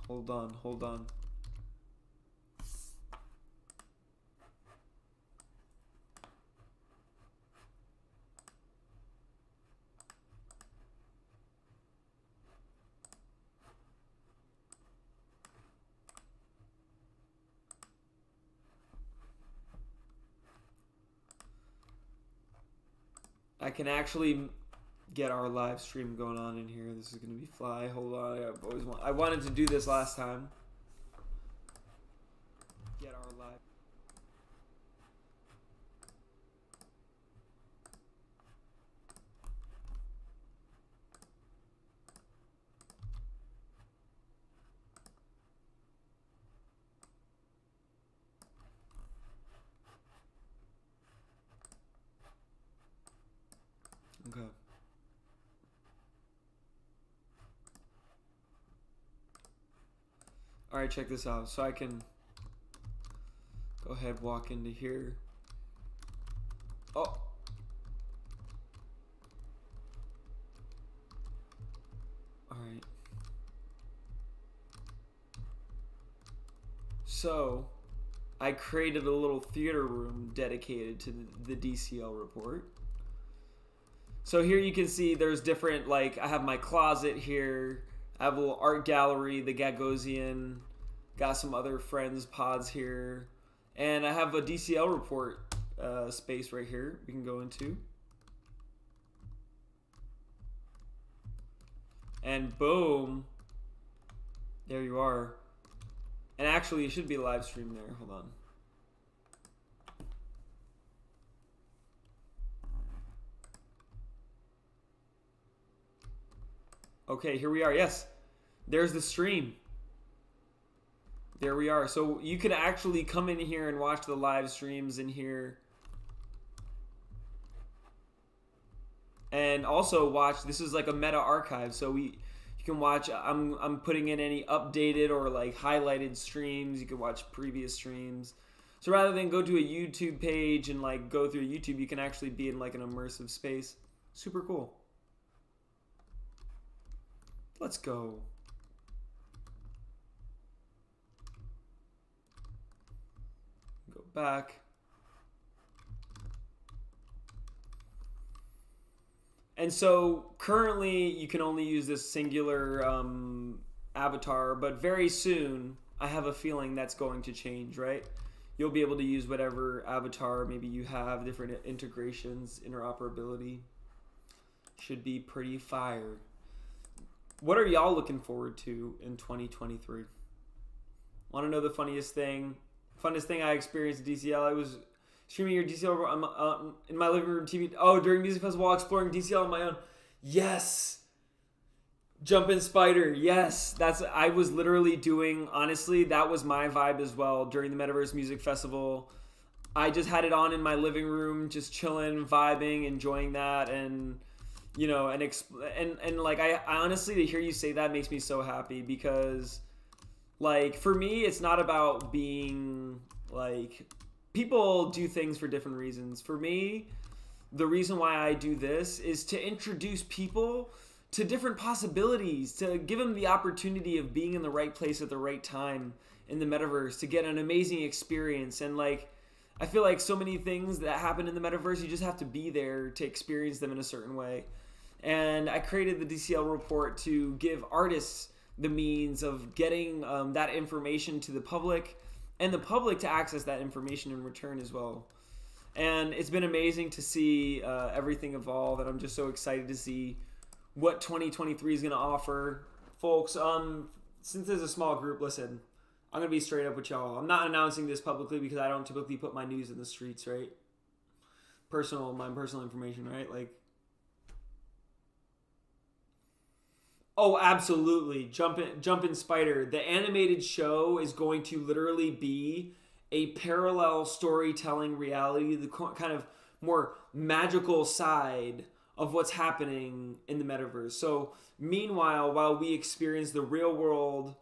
Hold on, hold on. I can actually get our live stream going on in here. This is gonna be fly. Hold on, I wanted to do this last time. Get our live. Okay. All right, check this out. So I can go ahead, walk into here. Oh. All right. So I created a little theater room dedicated to the DCL report. So here you can see there's different, like, I have my closet here. I have a little art gallery, the Gagosian. Got some other friends pods here. And I have a DCL report space right here we can go into. And boom. There you are. And actually, it should be a live stream there. Hold on. Okay, here we are. Yes, there's the stream. There we are. So you can actually come in here and watch the live streams in here. And also watch, this is like a meta archive. So you can watch, I'm putting in any updated or like highlighted streams. You can watch previous streams. So rather than go to a YouTube page and like go through YouTube, you can actually be in like an immersive space. Super cool. Let's go. Go back. And so currently you can only use this singular avatar, but very soon I have a feeling that's going to change, right? You'll be able to use whatever avatar maybe you have, different integrations, interoperability. Should be pretty fire. What are y'all looking forward to in 2023? Want to know the funniest thing? Funnest thing I experienced at DCL? I was streaming your DCL in my living room TV. Oh, during music festival while exploring DCL on my own. Yes. Jumpin' Spider. Yes. I was literally doing, honestly, that was my vibe as well during the Metaverse Music Festival. I just had it on in my living room, just chilling, vibing, enjoying that, and you know, and like I honestly, to hear you say that makes me so happy, because like for me it's not about being like, people do things for different reasons. For me, the reason why I do this is to introduce people to different possibilities, to give them the opportunity of being in the right place at the right time in the metaverse, to get an amazing experience. And like, I feel like so many things that happen in the metaverse, you just have to be there to experience them in a certain way. And I created the DCL report to give artists the means of getting that information to the public, and the public to access that information in return as well. And it's been amazing to see everything evolve, and I'm just so excited to see what 2023 is going to offer. Folks, since there's a small group, listen, I'm going to be straight up with y'all. I'm not announcing this publicly because I don't typically put my news in the streets, right? My personal information, right? Like, oh, absolutely. Jumpin' Spider. The animated show is going to literally be a parallel storytelling reality, the kind of more magical side of what's happening in the metaverse. So meanwhile, while we experience the real world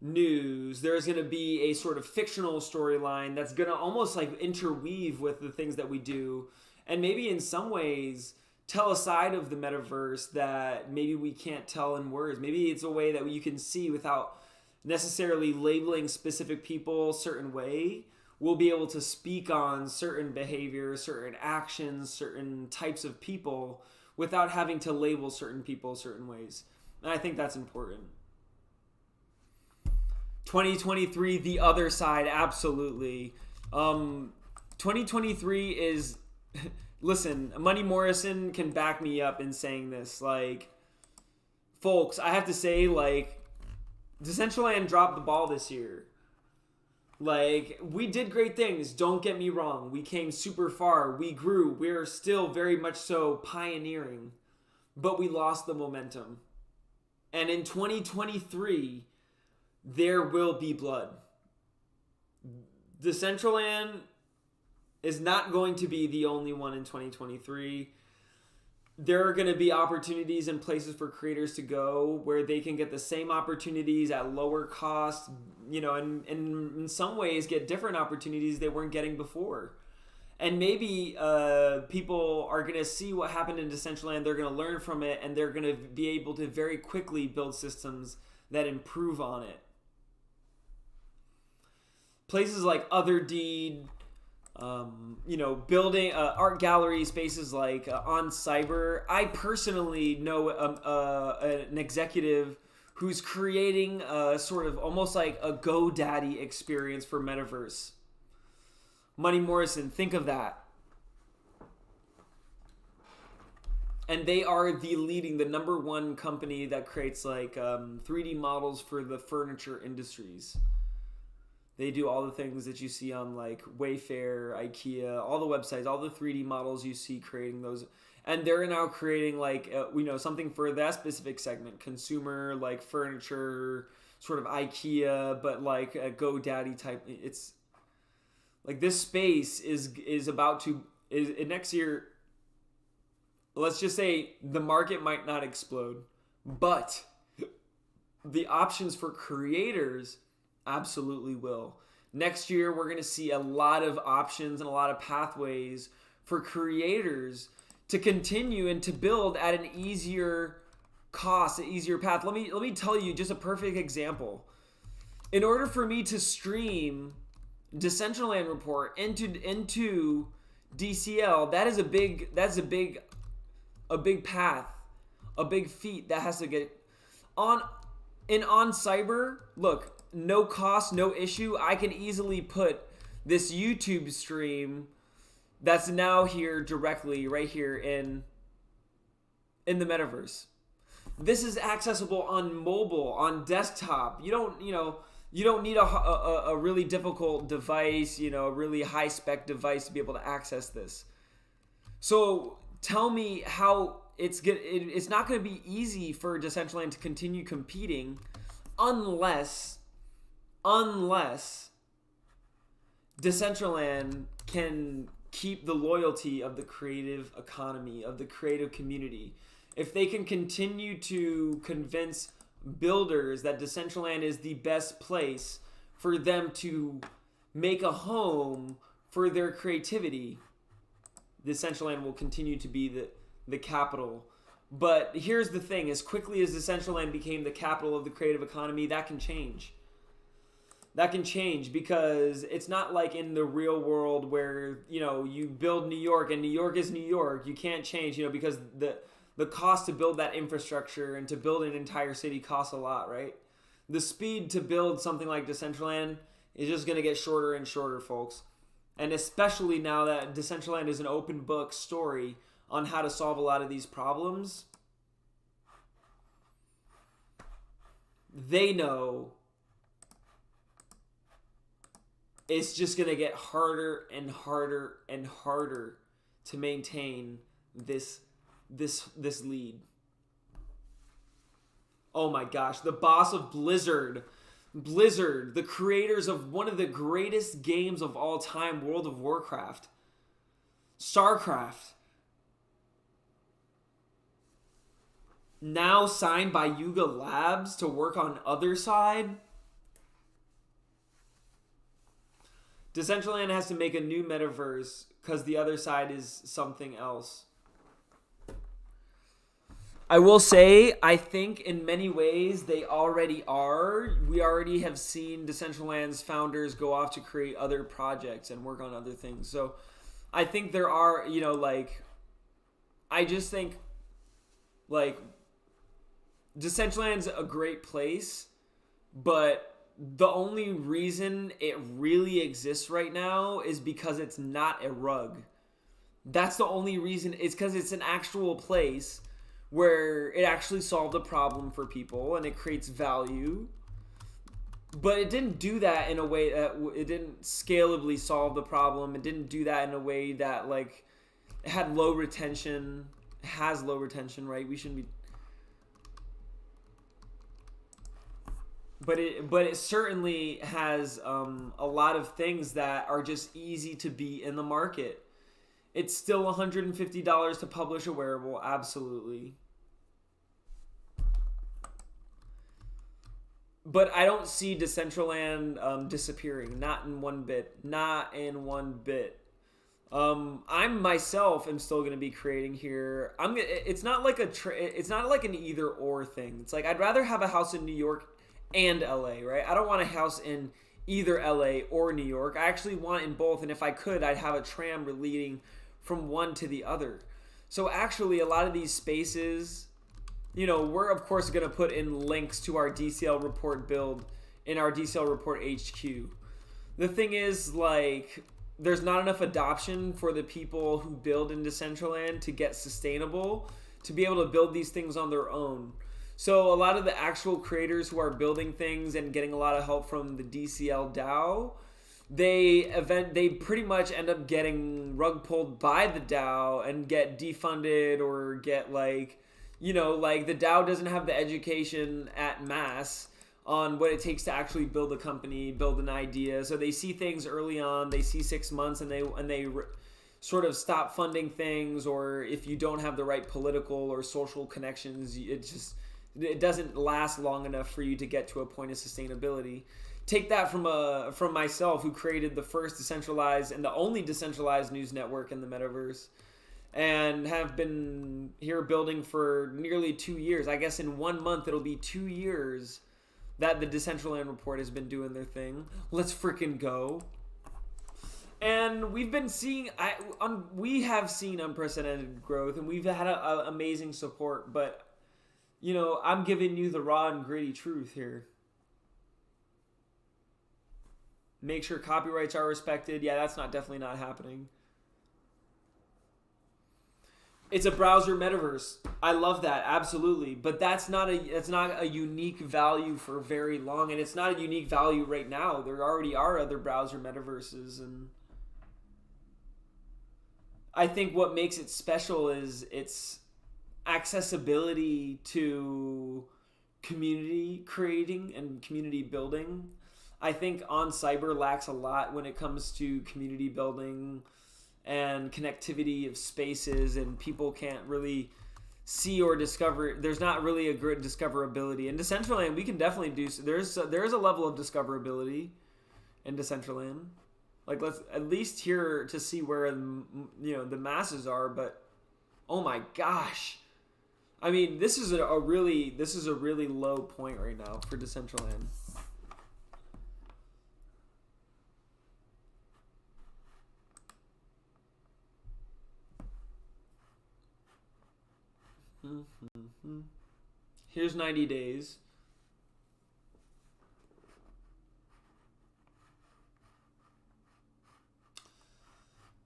news, there's going to be a sort of fictional storyline that's going to almost like interweave with the things that we do, and maybe in some ways tell a side of the metaverse that maybe we can't tell in words. Maybe it's a way that you can see without necessarily labeling specific people a certain way. We'll be able to speak on certain behaviors, certain actions, certain types of people without having to label certain people certain ways. And I think that's important. 2023, the other side, absolutely. 2023 is, listen, Money Morrison can back me up in saying this. Like, folks, I have to say, like, Decentraland dropped the ball this year. Like, we did great things, don't get me wrong. We came super far, we grew, we're still very much so pioneering. But we lost the momentum. And in 2023, there will be blood. Decentraland is not going to be the only one in 2023. There are going to be opportunities and places for creators to go where they can get the same opportunities at lower cost, and in some ways get different opportunities they weren't getting before. And maybe people are going to see what happened in Decentraland, they're going to learn from it, and they're going to be able to very quickly build systems that improve on it. Places like Otherdeed, building art gallery spaces like On Cyber. I personally know an executive who's creating a sort of almost like a GoDaddy experience for Metaverse. Money Morrison, think of that. And they are the number one company that creates like 3D models for the furniture industries. They do all the things that you see on like Wayfair, IKEA, all the websites, all the 3D models you see creating those. And they're now creating like, something for that specific segment, consumer, like furniture, sort of IKEA, but like a GoDaddy type. It's like this space is about to, next year, let's just say the market might not explode, but the options for creators absolutely will. Next year, we're going to see a lot of options and a lot of pathways for creators to continue and to build at an easier cost, an easier path. Let me tell you just a perfect example. In order for me to stream Decentraland Report into DCL, that is a big path, a big feat that has to get on Cyber. Look, no cost, no issue. I can easily put this YouTube stream that's now here directly right here in the metaverse. This is accessible on mobile, on desktop. You don't need a really difficult device, a really high spec device to be able to access this. So tell me how it's not going to be easy for Decentraland to continue competing unless Decentraland can keep the loyalty of the creative economy, of the creative community. If they can continue to convince builders that Decentraland is the best place for them to make a home for their creativity, Decentraland will continue to be the capital. But here's the thing, as quickly as Decentraland became the capital of the creative economy, that can change. That can change because it's not like in the real world where, you build New York and New York is New York. You can't change, because the cost to build that infrastructure and to build an entire city costs a lot, right? The speed to build something like Decentraland is just going to get shorter and shorter, folks. And especially now that Decentraland is an open book story on how to solve a lot of these problems, they know it's just going to get harder and harder and harder to maintain this lead. Oh my gosh, the boss of Blizzard, the creators of one of the greatest games of all time, World of Warcraft, StarCraft, now signed by Yuga Labs to work on Other Side. Decentraland has to make a new metaverse because the Other Side is something else. I will say, I think in many ways they already are. We already have seen Decentraland's founders go off to create other projects and work on other things. So I think there are, like, I just think, like, Decentraland's a great place, but the only reason it really exists right now is because it's not a rug. That's the only reason. It's because it's an actual place where it actually solved a problem for people and it creates value. But it didn't do that in a way that it didn't scalably solve the problem. It didn't do that in a way that, like, it had low retention. It has low retention, right? We shouldn't be. But it certainly has a lot of things that are just easy to be in the market. It's still $150 to publish a wearable, absolutely. But I don't see Decentraland disappearing, not in one bit, not in one bit. I myself am still going to be creating here. It's not like it's not like an either or thing. It's like I'd rather have a house in New York and LA, right? I don't want a house in either LA or New York. I actually want in both, and if I could, I'd have a tram leading from one to the other. So actually, a lot of these spaces, we're of course going to put in links to our DCL report build in our DCL report HQ. The thing is, like, there's not enough adoption for the people who build in Decentraland to get sustainable, to be able to build these things on their own. So a lot of the actual creators who are building things and getting a lot of help from the DCL DAO, they pretty much end up getting rug pulled by the DAO and get defunded or get, like, like the DAO doesn't have the education at mass on what it takes to actually build a company, build an idea. So they see things early on, they see 6 months, and they sort of stop funding things, or if you don't have the right political or social connections, it doesn't last long enough for you to get to a point of sustainability. Take that from myself, who created the first decentralized and the only decentralized news network in the metaverse, and have been here building for nearly 2 years. I guess in 1 month it'll be 2 years that the Decentraland report has been doing their thing. Let's freaking go. And we've been seeing, we have seen unprecedented growth, and we've had amazing support, but I'm giving you the raw and gritty truth here. Make sure copyrights are respected. Yeah, that's definitely not happening. It's a browser metaverse. I love that, absolutely. But that's not a unique value for very long, and it's not a unique value right now. There already are other browser metaverses, and I think what makes it special is its accessibility to community creating and community building. I think On Cyber lacks a lot when it comes to community building and connectivity of spaces, and people can't really see or discover. There's not really a good discoverability. In Decentraland, we can definitely do. There's a level of discoverability in Decentraland. Like, let's at least here to see where the masses are. But oh my gosh, I mean, this is a really low point right now for Decentraland. Here's 90 days.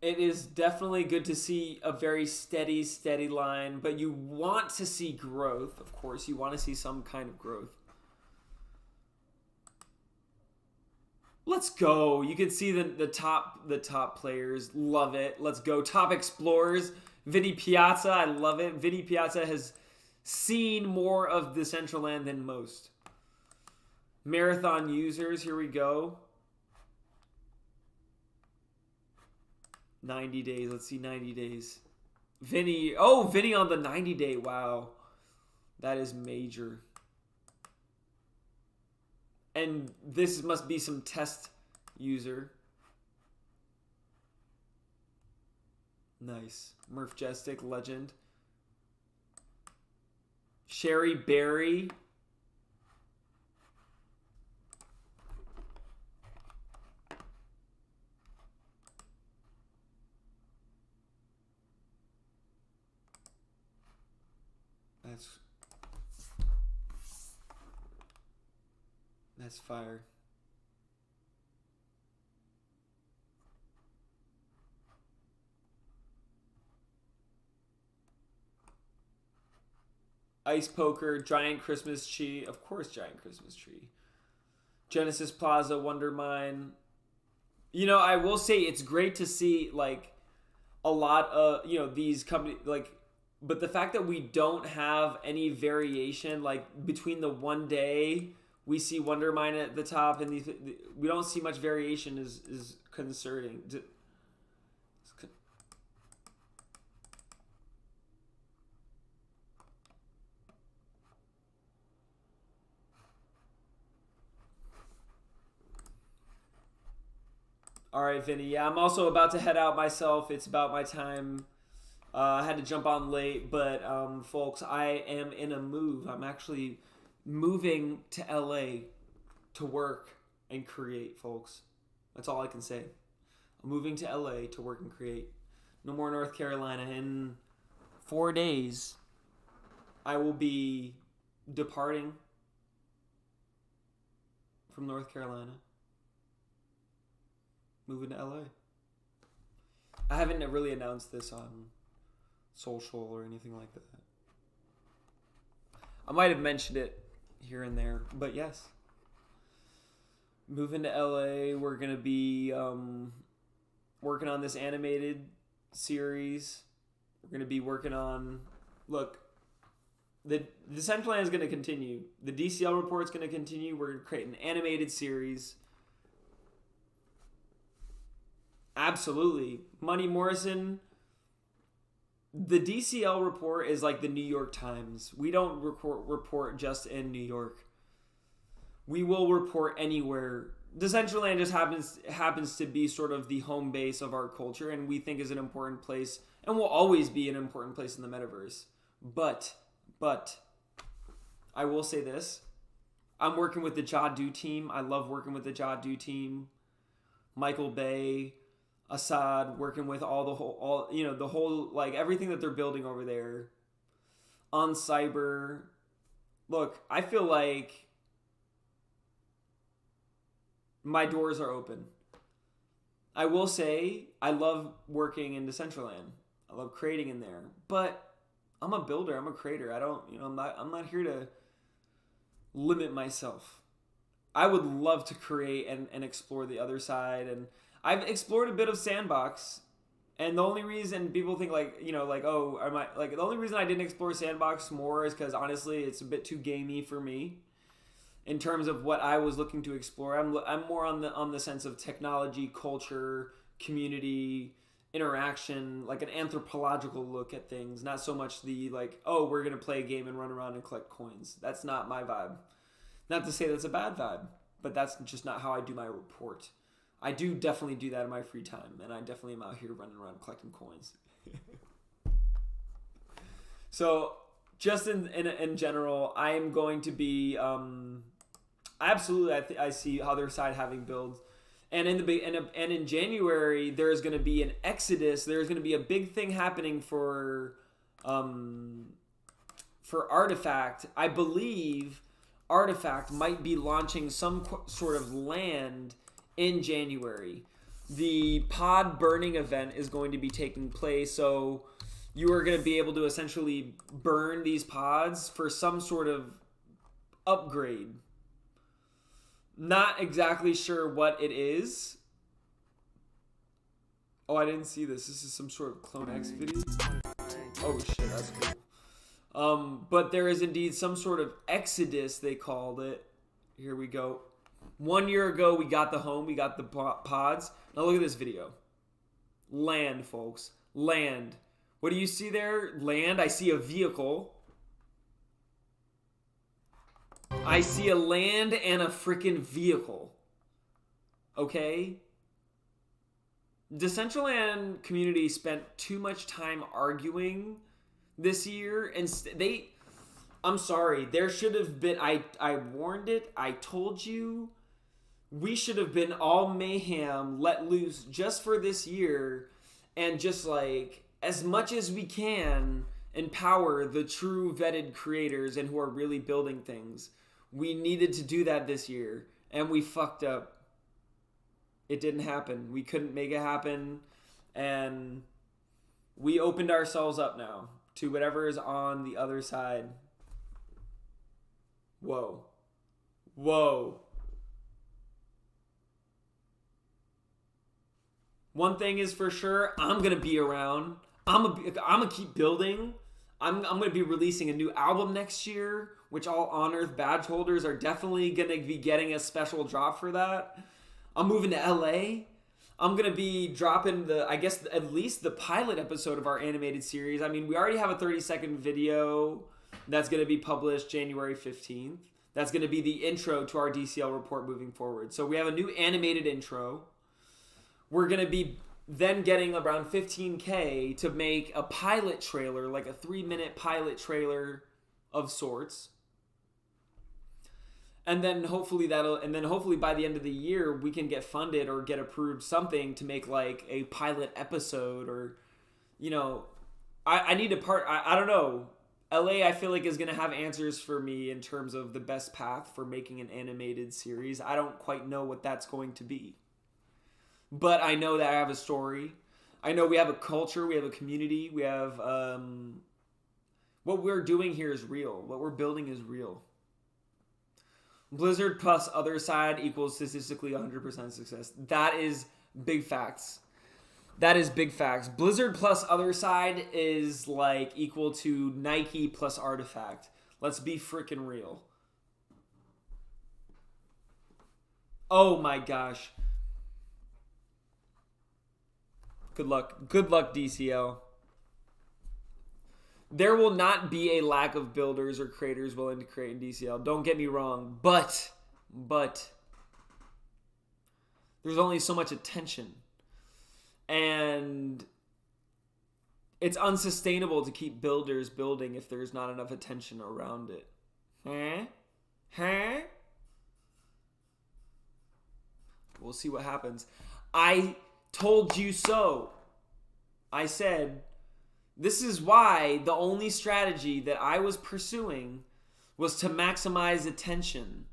It is definitely good to see a very steady line, but you want to see growth. Of course, you want to see some kind of growth. Let's go. You can see the top players. Love it. Let's go. Top explorers. Vinny Piazza, I love it. Vinny Piazza has seen more of Decentraland than most. Marathon users, here we go. 90 days. Let's see 90 days. Vinny on the 90-day. Wow. That is major. And this must be some test user. Nice. Murph Jestik, legend. Cherry Berry. That's fire. Ice Poker, Giant Christmas Tree. Of course, Giant Christmas Tree. Genesis Plaza, Wonder Mine. You know, I will say it's great to see, like, a lot of, you know, these companies, like, but the fact that we don't have any variation, like, between the one day we see Wonder Mine at the top and we don't see much variation is concerning. All right, Vinny. Yeah, I'm also about to head out myself. It's about my time. I had to jump on late, but folks, I am in a move. I'm actually moving to LA to work and create, folks. That's all I can say. I'm moving to LA to work and create. No more North Carolina. In 4 days, I will be departing from North Carolina. Moving to LA. I haven't really announced this on social or anything like that. I might have mentioned it here and there, but yes. Moving to LA, we're going to be working on this animated series. We're going to be working on... Look, the Decentraland is going to continue. The DCL report is going to continue. We're going to create an animated series. Absolutely. Money Morrison, the DCL report is like the New York Times. We don't report just in New York. We will report anywhere. Decentraland just happens to be sort of the home base of our culture, and we think is an important place, and will always be an important place in the metaverse. But, I will say this. I'm working with the Jadu team. I love working with the Jadu team. Michael Bay, Assad, working with the whole, like, everything that they're building over there. On Cyber. Look, I feel like my doors are open. I will say, I love working in Decentraland. I love creating in there. But I'm a builder, I'm a creator. I'm not here to limit myself. I would love to create and explore the other side, and I've explored a bit of Sandbox, and the only reason people think the only reason I didn't explore Sandbox more is because honestly it's a bit too gamey for me in terms of what I was looking to explore. I'm more on the sense of technology, culture, community, interaction, like an anthropological look at things, not so much the we're gonna play a game and run around and collect coins. That's not my vibe. Not to say that's a bad vibe, but that's just not how I do my report. I do definitely do that in my free time, and I definitely am out here running around collecting coins. So, just in general, I am going to be absolutely. I see other side having builds, and in January there is going to be an exodus. There is going to be a big thing happening for Artifact. I believe Artifact might be launching some sort of land in January. The pod burning event is going to be taking place, so you are going to be able to essentially burn these pods for some sort of upgrade. Not exactly sure what it is. Oh, I didn't see this. This is some sort of Clone X video. Oh shit, that's cool. But there is indeed some sort of exodus, they called it. Here we go. 1 year ago, we got the home, we got the pods. Now look at this video. Land, folks. Land. What do you see there? Land. I see a vehicle. I see a land and a freaking vehicle. Okay? Decentraland community spent too much time arguing this year, and I'm sorry. There should have been. I warned it. I told you. We should have been all mayhem, let loose just for this year, and just like as much as we can empower the true vetted creators and who are really building things. We needed to do that this year, and we fucked up. It didn't happen. We couldn't make it happen, and we opened ourselves up now to whatever is on the other side. Whoa. Whoa. One thing is for sure, I'm going to be around. I'm gonna keep building. I'm going to be releasing a new album next year, which all On-Earth badge holders are definitely going to be getting a special drop for that. I'm moving to LA. I'm going to be dropping at least the pilot episode of our animated series. I mean, we already have a 30-second video that's going to be published January 15th. That's going to be the intro to our DCL report moving forward. So we have a new animated intro. We're going to be then getting around 15K to make a pilot trailer, like a 3-minute pilot trailer of sorts. And then hopefully by the end of the year we can get funded or get approved something to make like a pilot episode, or I need a part. I don't know. LA I feel like is going to have answers for me in terms of the best path for making an animated series. I don't quite know what that's going to be. But I know that I have a story. I know we have a culture, we have a community, we have what we're doing here is real. What we're building is real. Blizzard plus other side equals statistically 100% success. That is big facts. That is big facts. Blizzard plus other side is like equal to Nike plus Artifact. Let's be freaking real. Oh my gosh. Good luck. Good luck, DCL. There will not be a lack of builders or creators willing to create in DCL. Don't get me wrong. But there's only so much attention. And it's unsustainable to keep builders building if there's not enough attention around it. Huh? We'll see what happens. I told you so. I said, this is why the only strategy that I was pursuing was to maximize attention,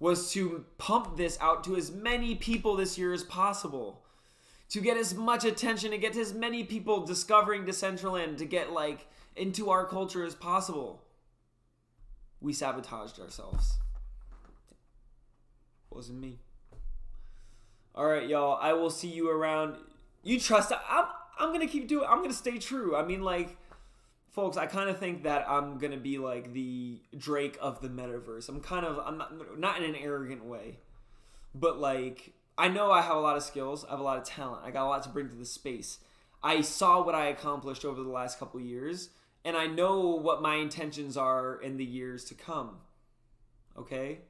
was to pump this out to as many people this year as possible, to get as much attention, to get as many people discovering Decentraland, to get like into our culture as possible. We sabotaged ourselves. It wasn't me. All right, y'all. I will see you around. You trust. I'm going to keep doing. I'm going to stay true. I mean, like, folks, I kind of think that I'm going to be like the Drake of the metaverse. I'm not in an arrogant way, but like, I know I have a lot of skills. I have a lot of talent. I got a lot to bring to the space. I saw what I accomplished over the last couple years, and I know what my intentions are in the years to come. Okay?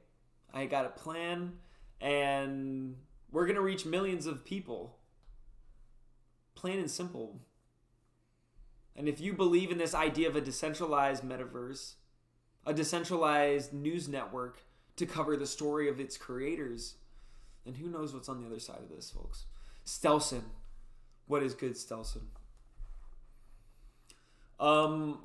I got a plan, and we're going to reach millions of people. Plain and simple. And if you believe in this idea of a decentralized metaverse, a decentralized news network to cover the story of its creators, then who knows what's on the other side of this, folks. Stelson. What is good, Stelson?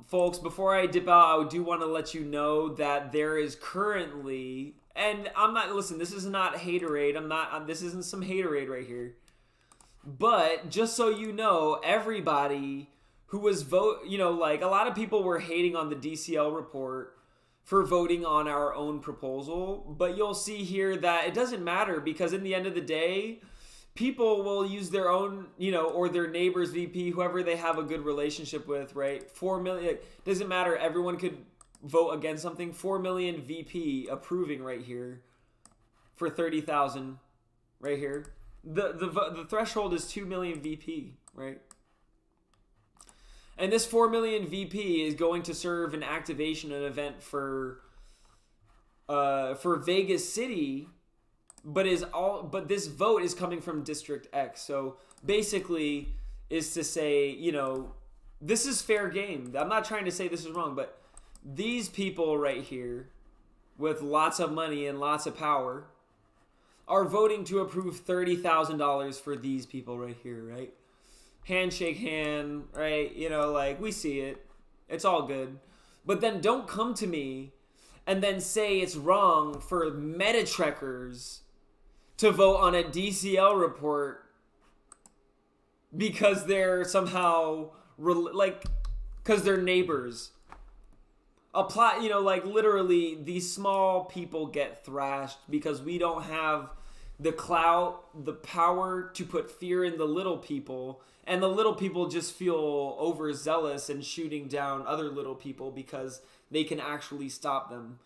Folks, before I dip out, I do want to let you know that there is currently, and I'm not, listen, this is not haterade. This isn't some haterade right here. But just so you know, everybody who was like a lot of people were hating on the DCL report for voting on our own proposal. But you'll see here that it doesn't matter, because in the end of the day, people will use their own, or their neighbor's VP, whoever they have a good relationship with, right? 4 million, doesn't matter. Everyone could vote against something. 4 million VP approving right here for 30,000 right here. The threshold is 2 million VP, right? And this 4 million VP is going to serve an activation, an event for Vegas City, but this vote is coming from District X. So basically is to say, this is fair game. I'm not trying to say this is wrong, but These people right here with lots of money and lots of power are voting to approve $30,000 for these people right here, right? Handshake hand, right? You know, like, we see it. It's all good. But then don't come to me and then say it's wrong for Metatrekkers to vote on a DCL report because they're somehow, because they're neighbors. Apply, you know, like, literally, these small people get thrashed because we don't have the clout, the power to put fear in the little people, and the little people just feel overzealous and shooting down other little people because they can actually stop them.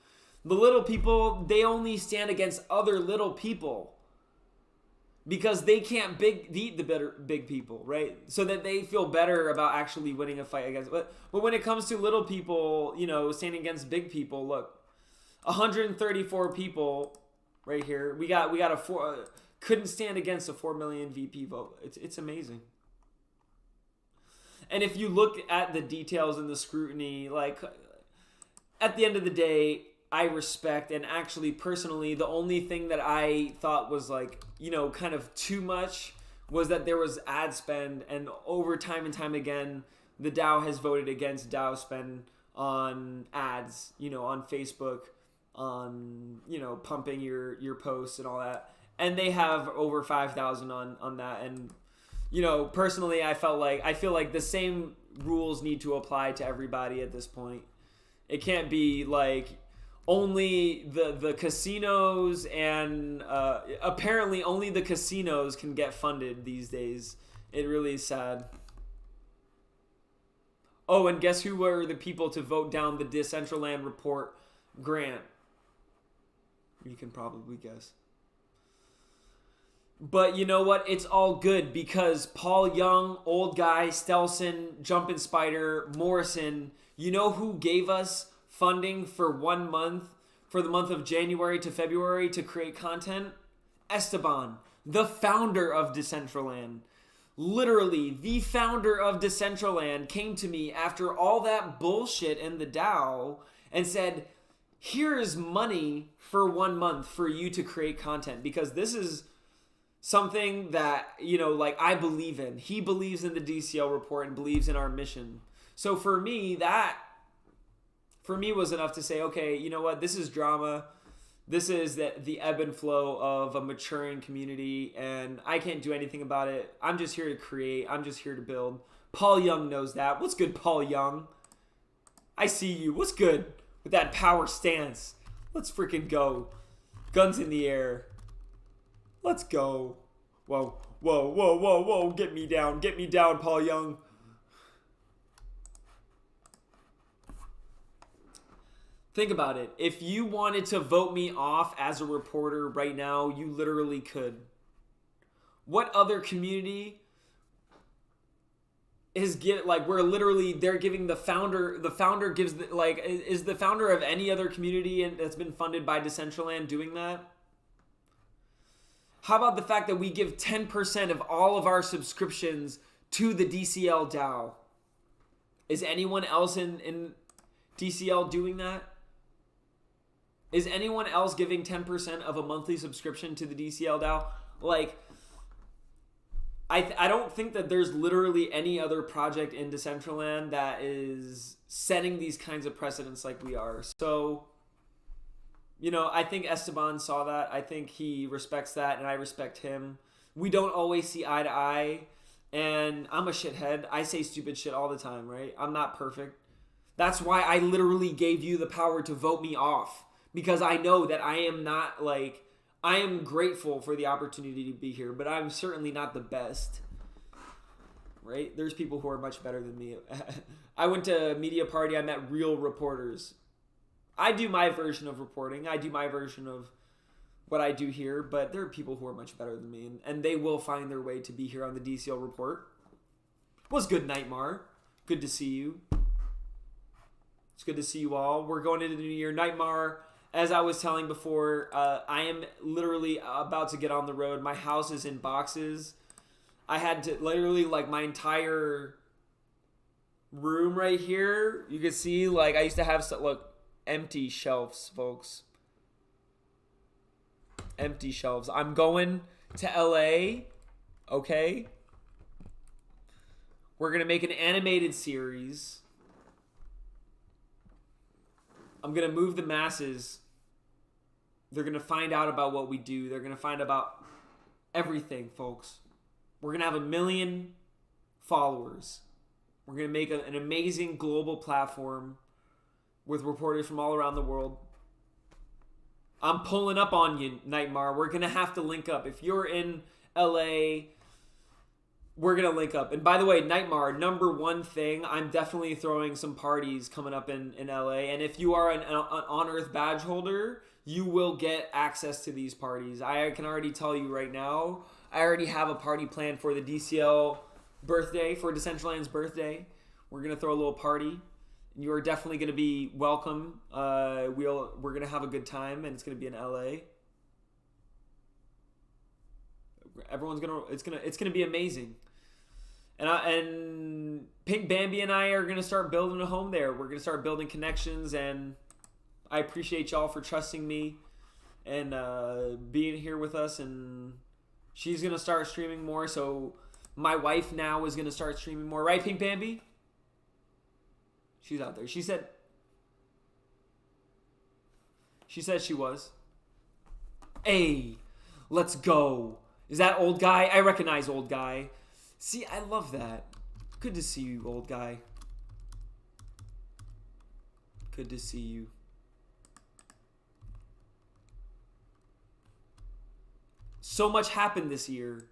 The little people, they only stand against other little people because they can't beat the big people, right? So that they feel better about actually winning a fight against. But when it comes to little people, you know, standing against big people, look, 134 people right here. We got a couldn't stand against a 4 million VP vote. It's amazing. And if you look at the details and the scrutiny, like, at the end of the day, I respect, and actually personally, the only thing that I thought was, like, you know, kind of too much was that there was ad spend, and over time and time again, the DAO has voted against DAO spend on ads, you know, on Facebook, on, you know, pumping your posts and all that. And they have over 5,000 on that. And, you know, personally, I feel like the same rules need to apply to everybody at this point. It can't be like only the casinos and apparently only the casinos can get funded these days. It really is sad. Oh, and guess who were the people to vote down the Decentraland report grant? You can probably guess. But you know what? It's all good because Paul Young, Old Guy, Stelson, Jumpin' Spider, Morrison, you know who gave us funding for 1 month, for the month of January to February to create content? Esteban, the founder of Decentraland. Literally, the founder of Decentraland came to me after all that bullshit in the DAO and said, here is money for 1 month for you to create content, because this is something that, you know, like, I believe in. He believes in the DCL report and believes in our mission. So for me, that was enough to say, okay, you know what, this is drama. This is the ebb and flow of a maturing community, and I can't do anything about it. I'm just here to create. I'm just here to build. Paul Young knows that. What's good, Paul Young? I see you. What's good with that power stance? Let's freaking go. Guns in the air. Let's go. Whoa, whoa, whoa, whoa, whoa. Get me down, Paul Young. Think about it. If you wanted to vote me off as a reporter right now, you literally could. What other community is they're giving the founder gives, is the founder of any other community that's been funded by Decentraland doing that? How about the fact that we give 10% of all of our subscriptions to the DCL DAO? Is anyone else in DCL doing that? Is anyone else giving 10% of a monthly subscription to the DCL DAO? Like, I don't think that there's literally any other project in Decentraland that is setting these kinds of precedents like we are. So, you know, I think Esteban saw that. I think he respects that, and I respect him. We don't always see eye to eye, and I'm a shithead. I say stupid shit all the time, right? I'm not perfect. That's why I literally gave you the power to vote me off, because I know that I am not, like, I am grateful for the opportunity to be here, but I'm certainly not the best, right? There's people who are much better than me. I went to a media party. I met real reporters. I do my version of reporting. I do my version of what I do here, but there are people who are much better than me, and they will find their way to be here on the DCL report. What's good, Nightmare? Good to see you. It's good to see you all. We're going into the new year. Nightmare, as I was telling before, I am literally about to get on the road. My house is in boxes. I had to literally, like, my entire room right here, you can see like I used to have look, empty shelves, folks. Empty shelves. I'm going to LA, okay? We're going to make an animated series. I'm going to move the masses. They're going to find out about what we do. They're going to find about everything, folks. We're going to have 1 million followers. We're going to make an amazing global platform with reporters from all around the world. I'm pulling up on you, Nightmare. We're going to have to link up. If you're in LA, we're going to link up. And by the way, Nightmare, number one thing, I'm definitely throwing some parties coming up in LA. And if you are an On-Earth badge holder, you will get access to these parties. I can already tell you right now, I already have a party planned for the DCL birthday, for Decentraland's birthday. We're going to throw a little party. You are definitely going to be welcome. We're going to have a good time, and it's going to be in LA. Everyone's going to it's going to be amazing. And Pink Bambi and I are going to start building a home there. We're going to start building connections, and I appreciate y'all for trusting me and being here with us. And she's going to start streaming more, so my wife now is going to start streaming more. Right, Pink Bambi? She's out there. She said she was. Hey, let's go. Is that old guy? I recognize old guy. See, I love that. Good to see you, old guy. Good to see you. So much happened this year.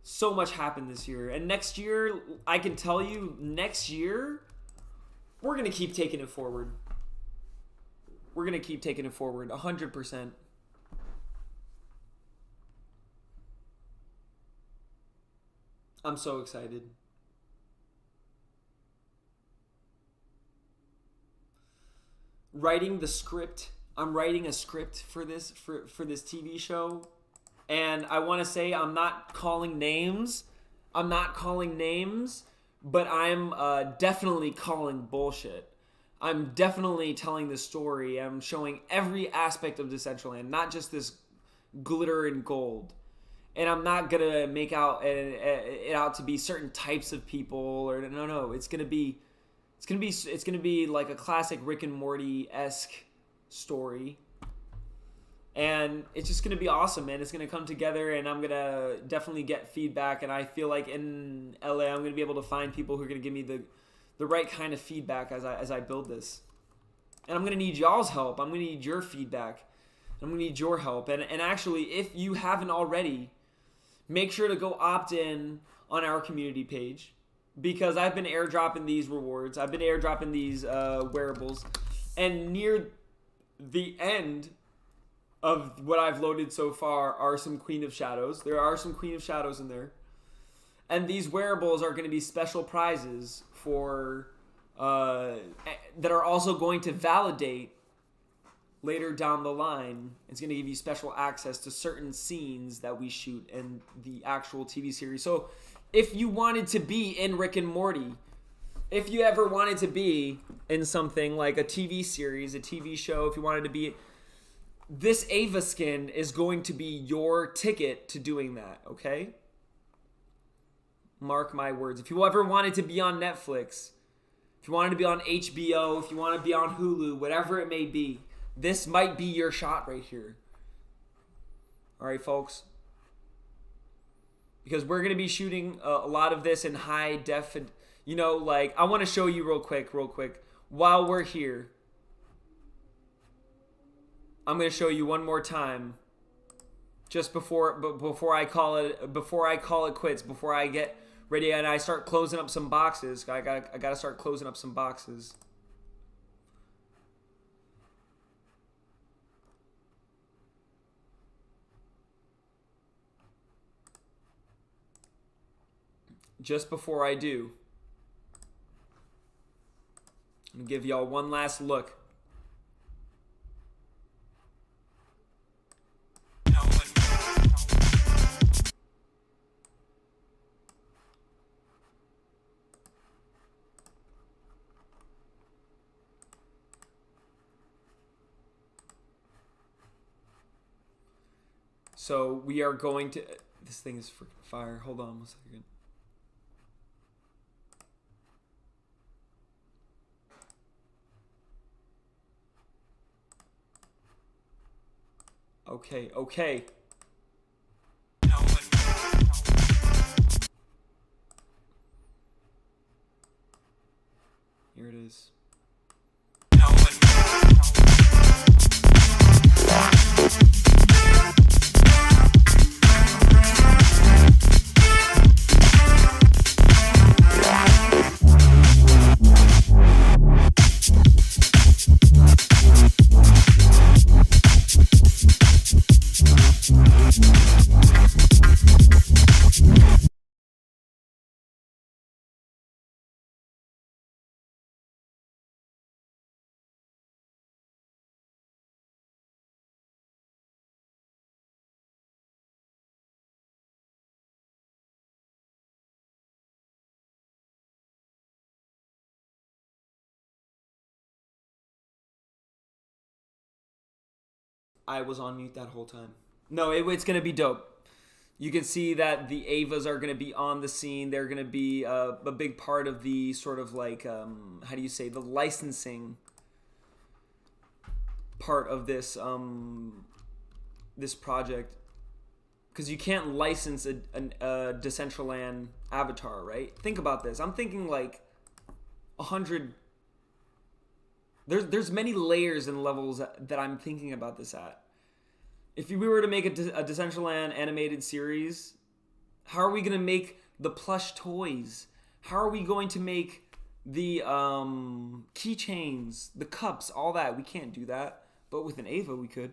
So much happened this year. And next year, I can tell you, next year, we're going to keep taking it forward. We're going to keep taking it forward, 100%. I'm so excited. Writing the script. I'm writing a script for this TV show. And I want to say I'm not calling names. But I'm definitely calling bullshit. I'm definitely telling the story. I'm showing every aspect of Decentraland, not just this glitter and gold. And I'm not gonna make it out to be certain types of people or no. It's gonna be like a classic Rick and Morty-esque story. And it's just going to be awesome, man. It's going to come together, and I'm going to definitely get feedback. And I feel like in LA, I'm going to be able to find people who are going to give me the right kind of feedback as I build this. And I'm going to need y'all's help. I'm going to need your feedback. I'm going to need your help. And actually, if you haven't already, make sure to go opt in on our community page, because I've been airdropping these rewards. I've been airdropping these wearables. And near the end of what I've loaded so far are some Queen of Shadows. There are some Queen of Shadows in there. And these wearables are going to be special prizes for that are also going to validate later down the line. It's going to give you special access to certain scenes that we shoot in the actual TV series. So if you wanted to be in Rick and Morty, if you ever wanted to be in something like a TV series, a TV show, if you wanted to be... This Ava skin is going to be your ticket to doing that, okay? Mark my words. If you ever wanted to be on Netflix, if you wanted to be on HBO, if you want to be on Hulu, whatever it may be, this might be your shot right here. All right, folks? Because we're going to be shooting a lot of this in high def. You know, like, I want to show you real quick, while we're here. I'm going to show you one more time, just before I call it quits, before I get ready and I start closing up some boxes. I got to start closing up some boxes. Just before I do, I'm going to give y'all one last look. So we are going to. This thing is freaking fire. Hold on 1 second. Okay, okay. Here it is. I was on mute that whole time. No, it's going to be dope. You can see that the Avas are going to be on the scene. They're going to be a big part of the sort of like, how do you say, the licensing part of this this project. Because you can't license a Decentraland avatar, right? Think about this. I'm thinking like 100. There's many layers and levels that I'm thinking about this at. If we were to make a Decentraland animated series, how are we going to make the plush toys? How are we going to make the keychains, the cups, all that? We can't do that. But with an Ava, we could.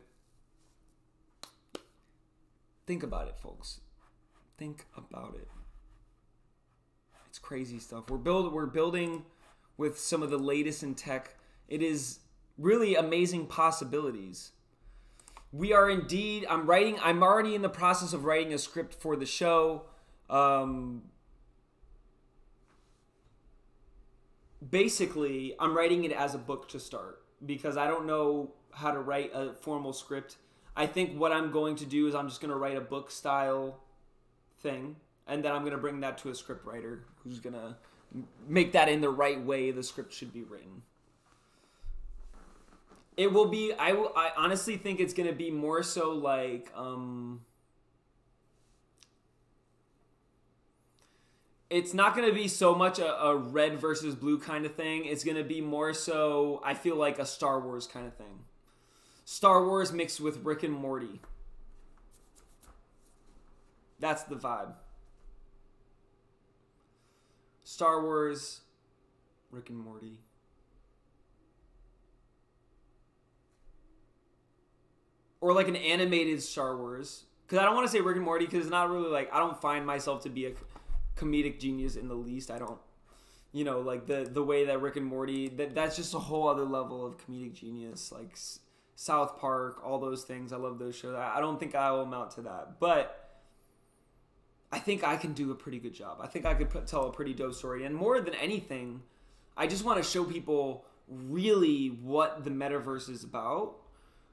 Think about it, folks. Think about it. It's crazy stuff. We're building with some of the latest in tech. It is really amazing possibilities. We are indeed. I'm already in the process of writing a script for the show. Basically, I'm writing it as a book to start because I don't know how to write a formal script. I think what I'm going to do is I'm just going to write a book style thing, and then I'm going to bring that to a script writer who's going to make that in the right way the script should be written. It will be. I honestly think it's gonna be more so like. It's not gonna be so much a red versus blue kind of thing. It's gonna be more so. I feel like a Star Wars kind of thing. Star Wars mixed with Rick and Morty. That's the vibe. Star Wars, Rick and Morty. Or like an animated Star Wars. Because I don't want to say Rick and Morty because it's not really like, I don't find myself to be a comedic genius in the least. I don't, like the way that Rick and Morty, that's just a whole other level of comedic genius. Like South Park, all those things. I love those shows. I don't think I will amount to that. But I think I can do a pretty good job. I think I could tell a pretty dope story. And more than anything, I just want to show people really what the metaverse is about.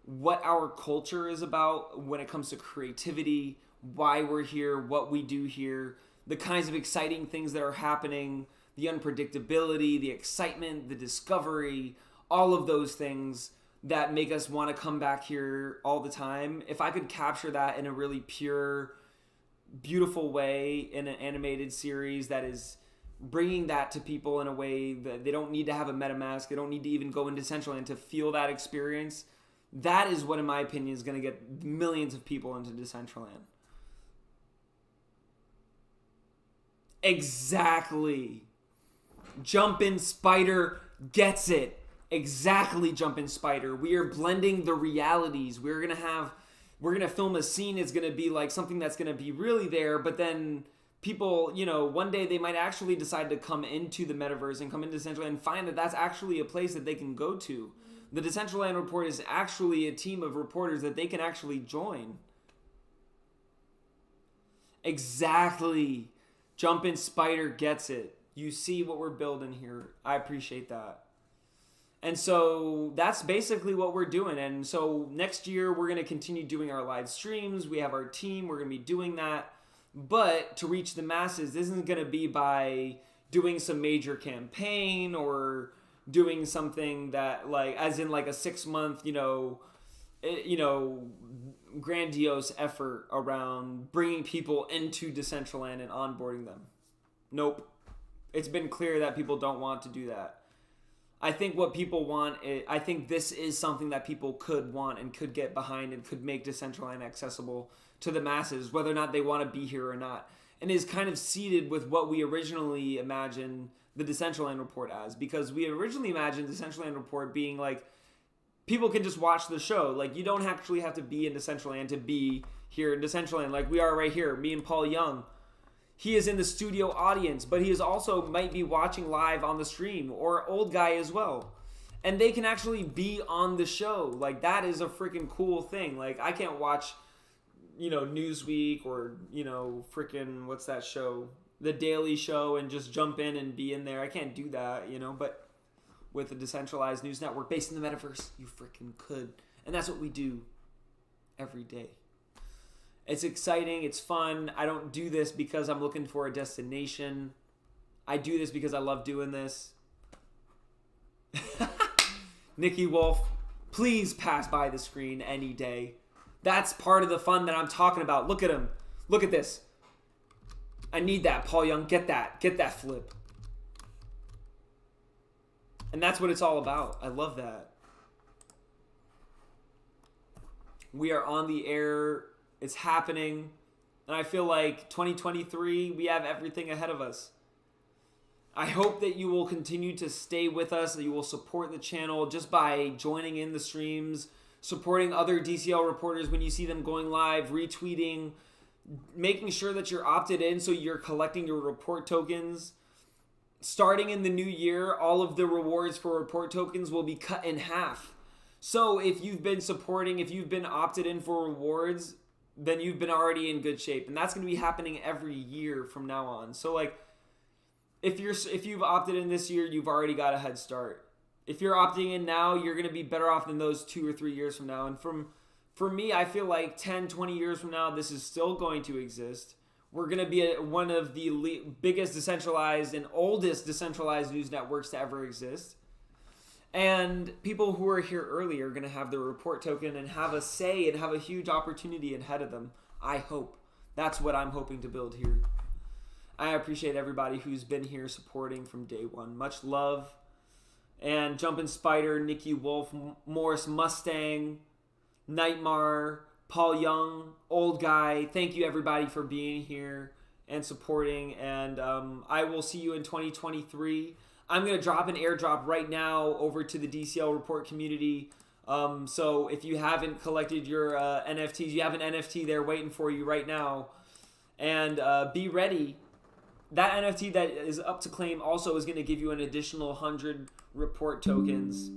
What our culture is about when it comes to creativity, why we're here, what we do here, the kinds of exciting things that are happening, the unpredictability, the excitement, the discovery, all of those things that make us want to come back here all the time. If I could capture that in a really pure, beautiful way in an animated series that is bringing that to people in a way that they don't need to have a MetaMask, they don't need to even go into Decentraland to feel that experience. That is what, in my opinion, is going to get millions of people into Decentraland. Exactly. Jumpin' Spider gets it. Exactly, Jumpin' Spider. We are blending the realities. We're going to film a scene. It's going to be like something that's going to be really there, but then people, one day they might actually decide to come into the metaverse and come into Decentraland and find that that's actually a place that they can go to. The Decentraland Report is actually a team of reporters that they can actually join. Exactly. Jumpin' Spider gets it. You see what we're building here. I appreciate that. And so that's basically what we're doing. And so next year, we're going to continue doing our live streams. We have our team. We're going to be doing that. But to reach the masses, this isn't going to be by doing some major campaign or doing something that, like, as in like a 6-month, grandiose effort around bringing people into Decentraland and onboarding them. Nope. It's been clear that people don't want to do that. I think what people want, I think this is something that people could want and could get behind and could make Decentraland accessible to the masses, whether or not they want to be here or not. And is kind of seated with what we originally imagined the Decentraland Report as. Because we originally imagined Decentraland Report being like, people can just watch the show. Like, you don't actually have to be in Decentraland to be here in Decentraland. Like we are right here, me and Paul Young. He is in the studio audience, but he is also might be watching live on the stream, or Old Guy as well. And they can actually be on the show. Like, that is a freaking cool thing. Like, I can't watch, Newsweek or, freaking, what's that show? The Daily Show, and just jump in and be in there. I can't do that, but with a decentralized news network based in the metaverse, you freaking could. And that's what we do every day. It's exciting. It's fun. I don't do this because I'm looking for a destination. I do this because I love doing this. Nikki Wolf, please pass by the screen any day. That's part of the fun that I'm talking about. Look at him. Look at this. I need that, Paul Young. Get that. Get that flip. And that's what it's all about. I love that. We are on the air. It's happening. And I feel like 2023, we have everything ahead of us. I hope that you will continue to stay with us, that you will support the channel just by joining in the streams, supporting other DCL reporters when you see them going live, retweeting, making sure that you're opted in so you're collecting your report tokens. Starting in the new year, all of the rewards for report tokens will be cut in half. So if you've been supporting, if you've been opted in for rewards, then you've been already in good shape. And that's going to be happening every year from now on. So like, if you've opted in this year, you've already got a head start. If you're opting in now, you're going to be better off than those 2 or 3 years from now. And for me, I feel like 10, 20 years from now, this is still going to exist. We're going to be one of the biggest decentralized and oldest decentralized news networks to ever exist. And people who are here early are going to have their report token and have a say and have a huge opportunity ahead of them. I hope. That's what I'm hoping to build here. I appreciate everybody who's been here supporting from day one. Much love. And Jumpin' Spider, Nikki Wolf, Morris Mustang, Nightmare, Paul Young, Old Guy. Thank you everybody for being here and supporting. And I will see you in 2023. I'm going to drop an airdrop right now over to the DCL Report community. So if you haven't collected your NFTs, you have an NFT there waiting for you right now. And be ready. That NFT that is up to claim also is going to give you an additional 100 report tokens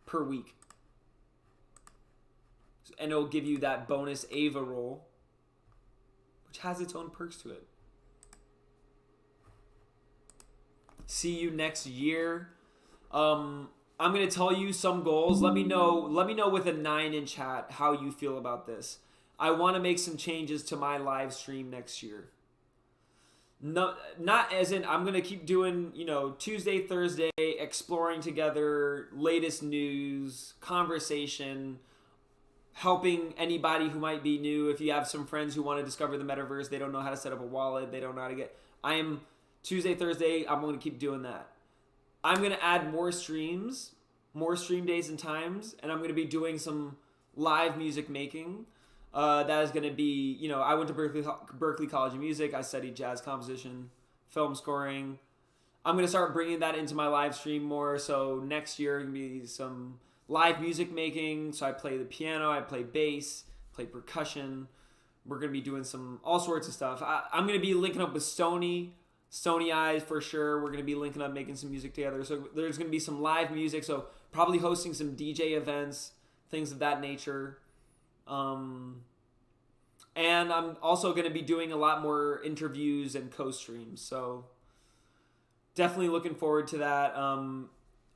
per week. And it'll give you that bonus Ava roll, which has its own perks to it. See you next year. I'm going to tell you some goals. Let me know with a 9 in chat how you feel about this. I want to make some changes to my live stream next year. No, not as in I'm going to keep doing, Tuesday, Thursday, exploring together, latest news, conversation, helping anybody who might be new. If you have some friends who want to discover the metaverse, they don't know how to set up a wallet, they don't know how to get... Tuesday, Thursday, I'm going to keep doing that. I'm going to add more streams, more stream days and times, and I'm going to be doing some live music making. That is going to be, I went to Berklee College of Music. I studied jazz composition, film scoring. I'm going to start bringing that into my live stream more. So next year, going to be some live music making. So I play the piano, I play bass, play percussion. We're going to be doing all sorts of stuff. I'm going to be linking up with Stony Eyes for sure. We're going to be linking up, making some music together. So there's going to be some live music. So probably hosting some DJ events, things of that nature. And I'm also going to be doing a lot more interviews and co-streams. So definitely looking forward to that.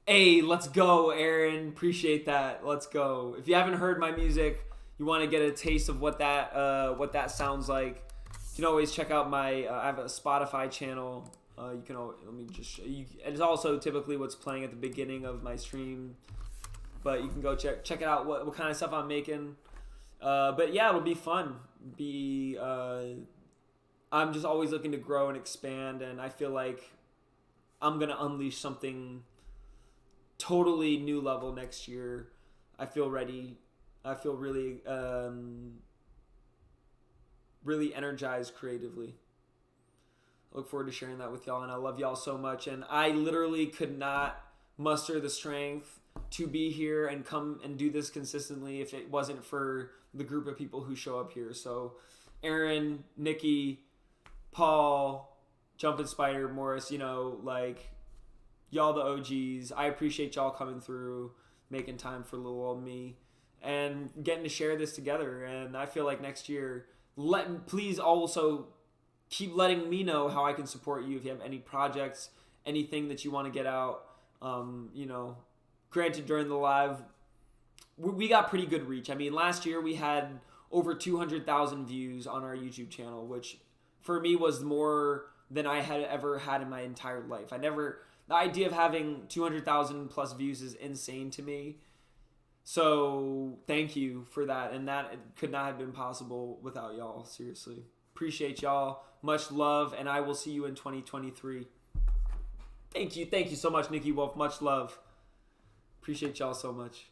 Hey, let's go, Aaron. Appreciate that. Let's go. If you haven't heard my music, you want to get a taste of what that sounds like, you can always check out my. I have a Spotify channel. You can always, let me just show you. It's also typically what's playing at the beginning of my stream, but you can go check it out. What kind of stuff I'm making. But yeah, it'll be fun. I'm just always looking to grow and expand, and I feel like I'm gonna unleash something totally new level next year. I feel ready. I feel really, really energized creatively. I look forward to sharing that with y'all, and I love y'all so much. And I literally could not muster the strength to be here and come and do this consistently if it wasn't for the group of people who show up here. So Aaron, Nikki, Paul, Jumpin' Spider, Morris, y'all the OGs. I appreciate y'all coming through, making time for little old me, and getting to share this together. And I feel like next year, please also keep letting me know how I can support you if you have any projects, anything that you want to get out. Granted, during the live, we got pretty good reach. I mean, last year we had over 200,000 views on our YouTube channel, which for me was more than I had ever had in my entire life. The idea of having 200,000 plus views is insane to me. So thank you for that. And that could not have been possible without y'all. Seriously. Appreciate y'all. Much love. And I will see you in 2023. Thank you. Thank you so much, Nikki Wolf. Much love. Appreciate y'all so much.